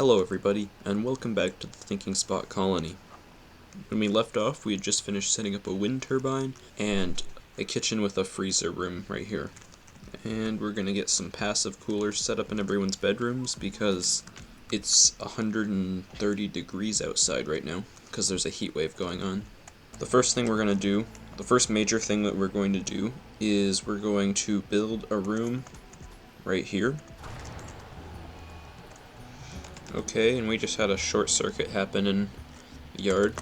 Hello everybody, and welcome back to the Thinking Spot Colony. When we left off, we had just finished setting up a wind turbine and a kitchen with a freezer room right here. And we're going to get some passive coolers set up in everyone's bedrooms because it's 130 degrees outside right now because there's a heat wave going on. The first major thing that we're going to do is we're going to build a room right here. Okay, and we just had a short circuit happen in the yard.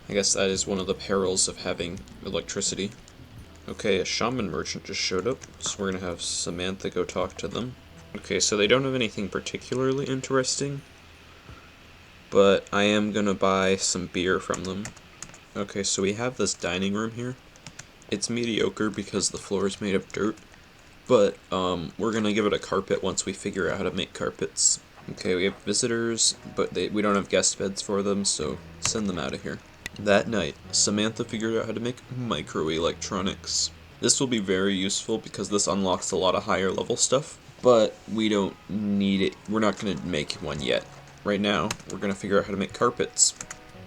I guess that is one of the perils of having electricity. Okay, a shaman merchant just showed up, so we're gonna have Samantha go talk to them. Okay, so they don't have anything particularly interesting, but I am gonna buy some beer from them. Okay, so we have this dining room here. It's mediocre because the floor is made of dirt, but we're gonna give it a carpet once we figure out how to make carpets. Okay, we have visitors, but we don't have guest beds for them, so send them out of here. That night, Samantha figured out how to make microelectronics. This will be very useful because this unlocks a lot of higher level stuff, but we don't need it. We're not going to make one yet. Right now, we're going to figure out how to make carpets.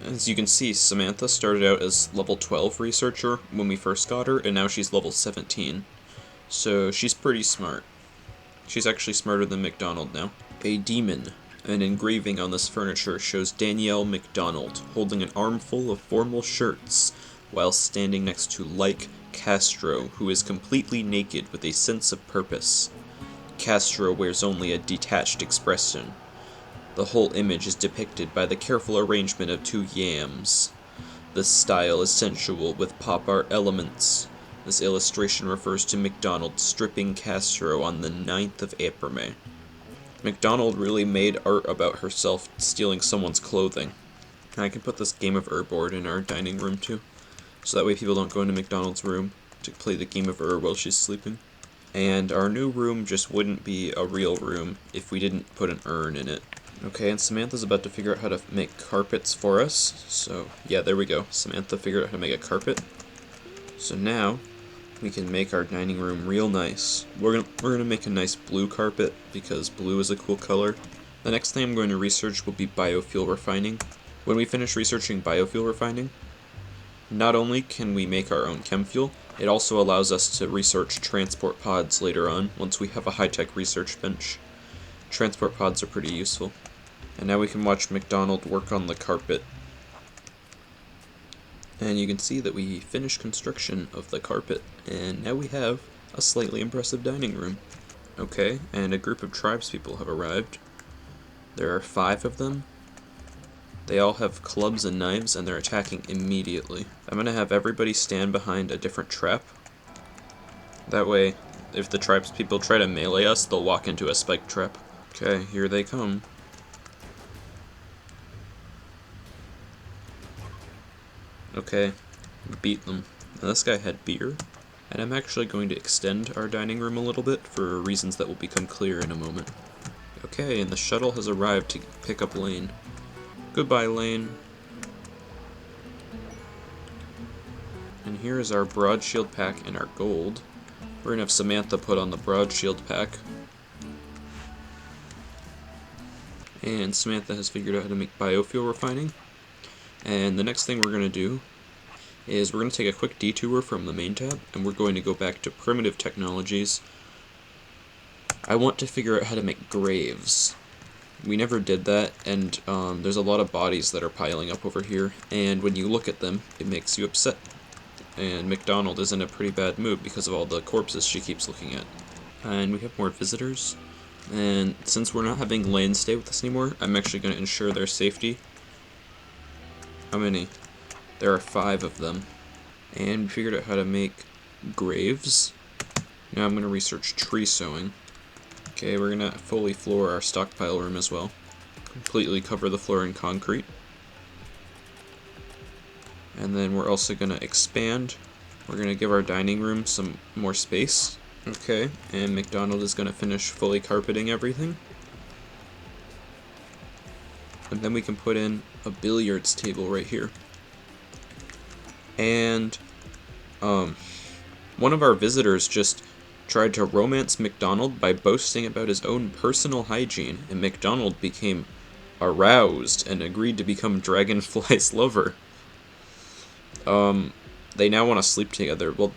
As you can see, Samantha started out as level 12 researcher when we first got her, and now she's level 17. So she's pretty smart. She's actually smarter than McDonald now. A demon. An engraving on this furniture shows Danielle McDonald holding an armful of formal shirts while standing next to Like Castro, who is completely naked with a sense of purpose. Castro wears only a detached expression. The whole image is depicted by the careful arrangement of two yams. The style is sensual with pop art elements. This illustration refers to McDonald stripping Castro on the 9th of April. McDonald really made art about herself stealing someone's clothing. And I can put this Game of board in our dining room too, so that way people don't go into McDonald's room to play the Game of while she's sleeping. And our new room just wouldn't be a real room if we didn't put an urn in it. Okay, and Samantha's about to figure out how to make carpets for us. So yeah, there we go. Samantha figured out how to make a carpet. So now we can make our dining room real nice. We're gonna make a nice blue carpet because blue is a cool color. The next thing I'm going to research will be biofuel refining. When we finish researching biofuel refining, not only can we make our own chem fuel, it also allows us to research transport pods later on once we have a high-tech research bench. Transport pods are pretty useful. And now we can watch McDonald work on the carpet. And you can see that we finished construction of the carpet, and now we have a slightly impressive dining room. Okay, and a group of tribespeople have arrived. There are 5 of them. They all have clubs and knives, and they're attacking immediately. I'm going to have everybody stand behind a different trap. That way, if the tribespeople try to melee us, they'll walk into a spike trap. Okay, here they come. Okay, beat them. Now this guy had beer, and I'm actually going to extend our dining room a little bit for reasons that will become clear in a moment. Okay, and the shuttle has arrived to pick up Lane. Goodbye, Lane. And here is our broad shield pack and our gold. We're gonna have Samantha put on the broad shield pack. And Samantha has figured out how to make biofuel refining. And the next thing we're going to do is we're going to take a quick detour from the main tab, and we're going to go back to primitive technologies. I want to figure out how to make graves. We never did that, and there's a lot of bodies that are piling up over here, and when you look at them, it makes you upset. And McDonald is in a pretty bad mood because of all the corpses she keeps looking at. And we have more visitors, and since we're not having Lane stay with us anymore, I'm actually going to ensure their safety. How many? There are 5 of them. And we figured out how to make graves. Now I'm going to research tree sowing. Okay, we're going to fully floor our stockpile room as well. Completely cover the floor in concrete. And then we're also going to expand. We're going to give our dining room some more space. Okay, and McDonald is going to finish fully carpeting everything. And then we can put in a billiards table right here. And one of our visitors just tried to romance McDonald by boasting about his own personal hygiene, and McDonald became aroused and agreed to become Dragonfly's lover. They now want to sleep together. Well,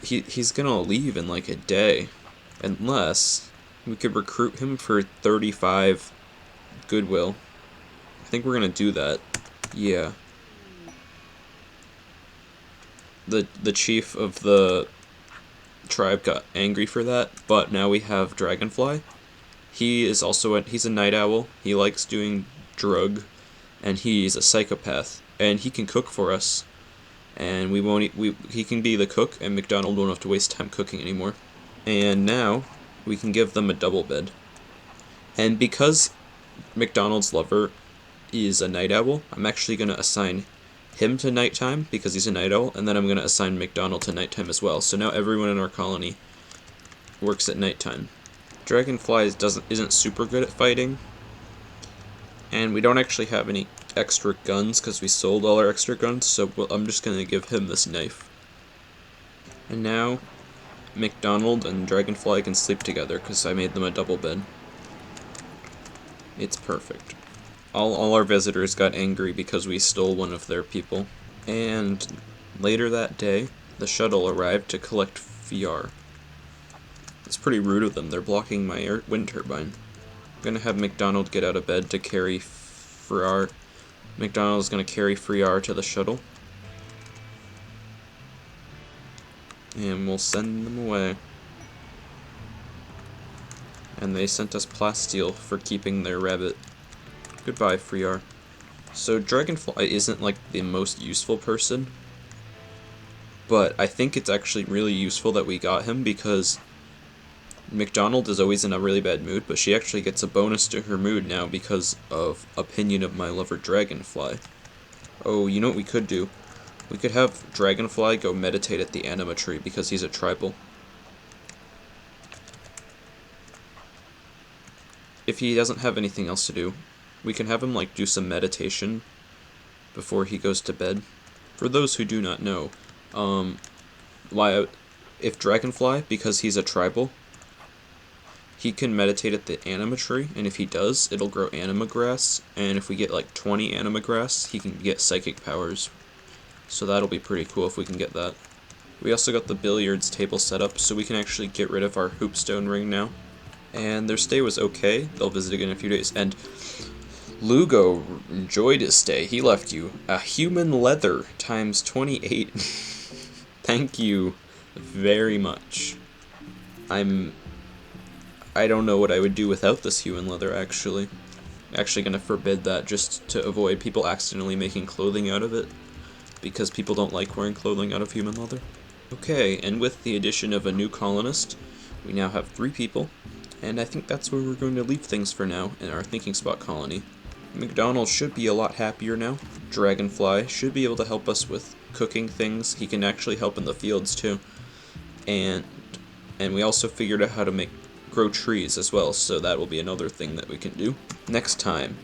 he's gonna leave in like a day, unless we could recruit him for 35 goodwill. I think we're gonna do that. Yeah. The chief of the tribe got angry for that, but now we have Dragonfly. He is also he's a night owl. He likes doing drug, and he's a psychopath, and he can cook for us. And we won't. He can be the cook, and McDonald won't have to waste time cooking anymore. And now we can give them a double bed. And because McDonald's lover is a night owl, I'm actually gonna assign him to nighttime because he's a night owl, and then I'm gonna assign McDonald to nighttime as well. So now everyone in our colony works at nighttime. Dragonfly isn't super good at fighting, and we don't actually have any extra guns because we sold all our extra guns, so I'm just gonna give him this knife. And now McDonald and Dragonfly can sleep together because I made them a double bed. It's perfect. All our visitors got angry because we stole one of their people. And later that day, the shuttle arrived to collect VR. It's pretty rude of them. They're blocking my wind turbine. I'm gonna have McDonald get out of bed to carry Friar. McDonald's gonna carry Friar to the shuttle. And we'll send them away. And they sent us plasteel for keeping their rabbit. Goodbye, Friar. So Dragonfly isn't like the most useful person, but I think it's actually really useful that we got him because McDonald is always in a really bad mood, but she actually gets a bonus to her mood now because of opinion of my lover Dragonfly. Oh, you know what we could do? We could have Dragonfly go meditate at the anima tree because he's a tribal. If he doesn't have anything else to do, we can have him like do some meditation before he goes to bed. For those who do not know, if Dragonfly, because he's a tribal, he can meditate at the anima tree, and if he does, it'll grow anima grass, and if we get like 20 anima grass, he can get psychic powers. So that'll be pretty cool if we can get that. We also got the billiards table set up, so we can actually get rid of our hoopstone ring now. And their stay was okay. They'll visit again in a few days. And Lugo enjoyed his stay. He left you a human leather times 28. Thank you very much. I don't know what I would do without this human leather, actually. Actually gonna forbid that just to avoid people accidentally making clothing out of it, because people don't like wearing clothing out of human leather. Okay, and with the addition of a new colonist, we now have 3 people, and I think that's where we're going to leave things for now in our thinking spot colony. McDonald should be a lot happier now. Dragonfly should be able to help us with cooking things. He can actually help in the fields too. And we also figured out how to grow trees as well, so that will be another thing that we can do. Next time,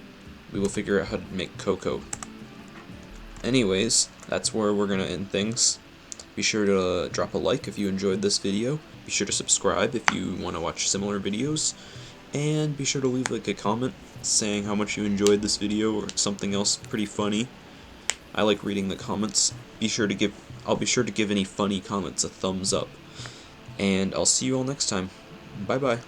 we will figure out how to make cocoa. Anyways, that's where we're gonna end things. Be sure to drop a like if you enjoyed this video. Be sure to subscribe if you want to watch similar videos. And be sure to leave like a comment saying how much you enjoyed this video or something else pretty funny. I like reading the comments. I'll be sure to give any funny comments a thumbs up. And I'll see you all next time. Bye bye.